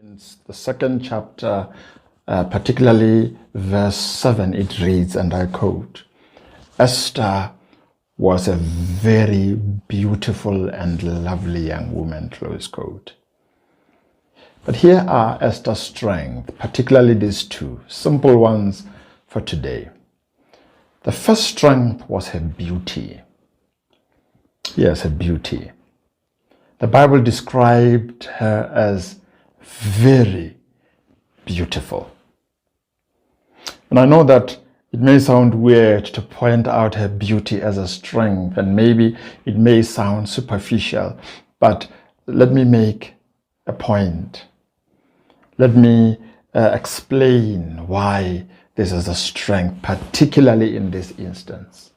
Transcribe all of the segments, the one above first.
In the second chapter, particularly verse 7, it reads, and I quote, Esther was a very beautiful and lovely young woman, close quote. But here are Esther's strengths, particularly these two, simple ones for today. The first strength was her beauty. Yes, her beauty. The Bible described her as very beautiful. And I know that it may sound weird to point out her beauty as a strength, and maybe it may sound superficial, but let me make a point. Let me explain why this is a strength, particularly in this instance.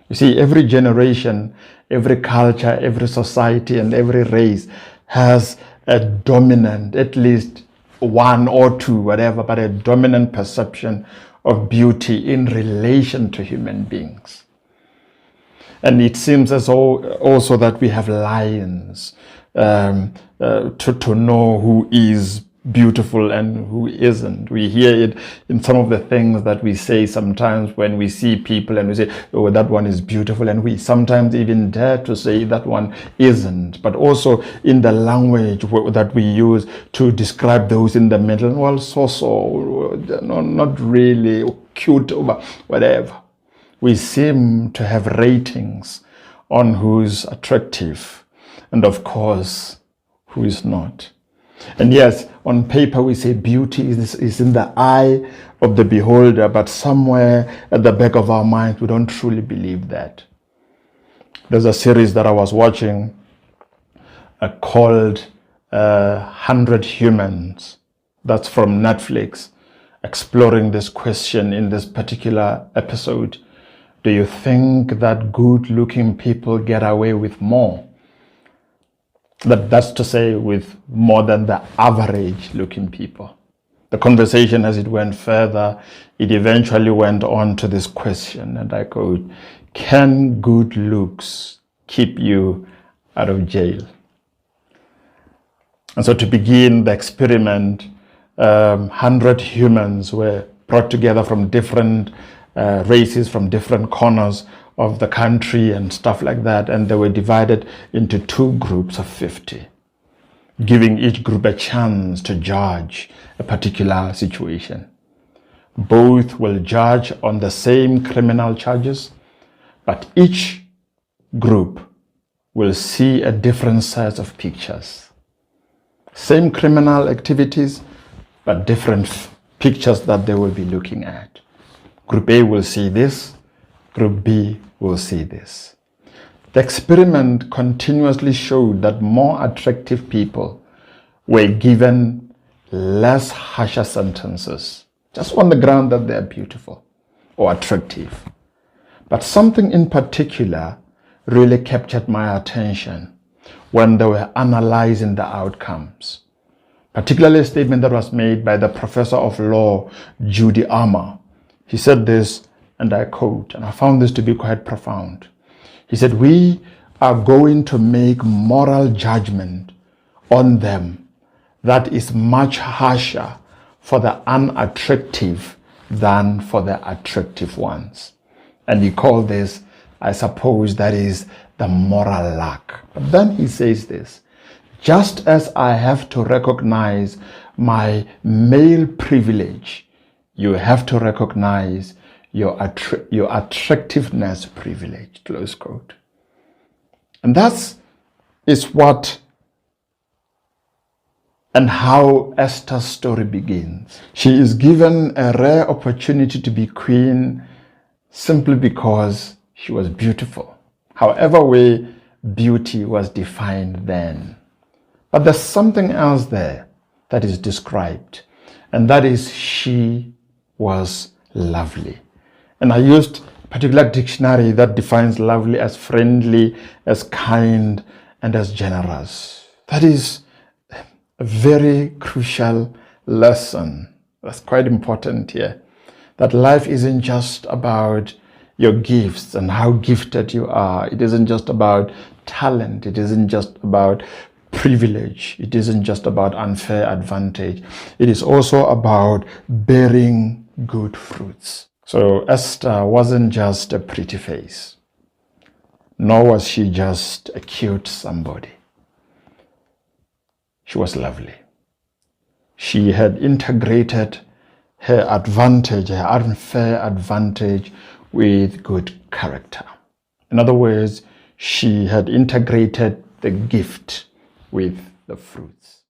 You see, every generation, every culture, every society, and every race has a dominant, at least one or two, whatever, but a dominant perception of beauty in relation to human beings. And it seems as though also that we have lines to know who is beautiful and who isn't. We hear it in some of the things that we say sometimes when we see people and we say, oh, that one is beautiful, and we sometimes even dare to say that one isn't. But also in the language that we use to describe those in the middle, well, so not really cute or whatever. We seem to have ratings on who's attractive and of course who is not. And yes, on paper we say beauty is in the eye of the beholder, but somewhere at the back of our mind we don't truly believe that. There's a series that I was watching called 100 Humans. That's from Netflix, exploring this question in this particular episode. Do you think that good-looking people get away with more? That's to say, with more than the average looking people. The conversation, as it went further, it eventually went on to this question, and I quote, can good looks keep you out of jail? And so to begin the experiment, 100 humans were brought together from different races, from different corners of the country and stuff like that, and they were divided into two groups of 50, giving each group a chance to judge a particular situation. Both will judge on the same criminal charges, but each group will see a different set of pictures. Same criminal activities, but different pictures that they will be looking at. Group A will see this, Group B will see this. The experiment continuously showed that more attractive people were given less harsher sentences, just on the ground that they are beautiful or attractive. But something in particular really captured my attention when they were analyzing the outcomes, particularly a statement that was made by the professor of law, Judy Armour. He said this, and I quote, and I found this to be quite profound. He said, we are going to make moral judgment on them that is much harsher for the unattractive than for the attractive ones. And he called this, I suppose, that is the moral lack. But then he says this, just as I have to recognize my male privilege, you have to recognize your attractiveness privilege, close quote. And that is what and how Esther's story begins. She is given a rare opportunity to be queen simply because she was beautiful. However way beauty was defined then. But there's something else there that is described, and that is she was lovely. And I used a particular dictionary that defines lovely as friendly, as kind, and as generous. That is a very crucial lesson. That's quite important here. That life isn't just about your gifts and how gifted you are. It isn't just about talent. It isn't just about privilege. It isn't just about unfair advantage. It is also about bearing good fruits. So Esther wasn't just a pretty face, nor was she just a cute somebody. She was lovely. She had integrated her advantage, her unfair advantage, with good character. In other words, she had integrated the gift with the fruits.